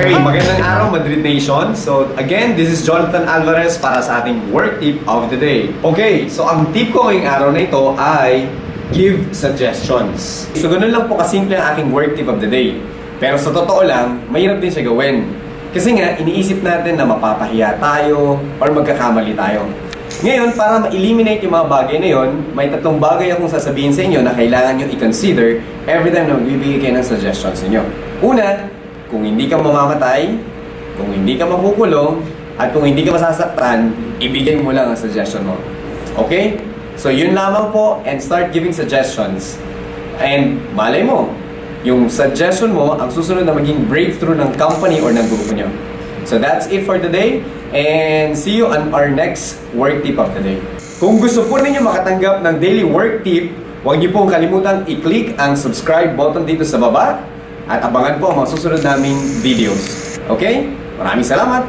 Okay, magandang araw Madrid Nation. So again, this is Jonathan Alvarez para sa ating work tip of the day. Okay, so ang tip ko ngayong araw na ito ay give suggestions. So ganun lang po kasimple ang aking work tip of the day. Pero sa totoo lang, mahirap din siya gawin. Kasi nga, iniisip natin na mapapahiya tayo or magkakamali tayo. Ngayon, para ma-eliminate yung mga bagay na yon, may tatlong bagay akong sasabihin sa inyo na kailangan nyo i-consider every time na magbibigay kayo ng suggestions ninyo. Una, kung hindi ka mamamatay, kung hindi ka makukulong, at kung hindi ka masasaktan, ibigay mo lang ang suggestion mo. Okay? So yun lamang po, and start giving suggestions. And malay mo, yung suggestion mo ang susunod na maging breakthrough ng company or ng grupo nyo. So that's it for today, and see you on our next work tip of the day. Kung gusto po ninyo makatanggap ng daily work tip, huwag niyo pong kalimutan i-click ang subscribe button dito sa baba at abangan po ang mga susunod naming videos. Okay? Maraming salamat!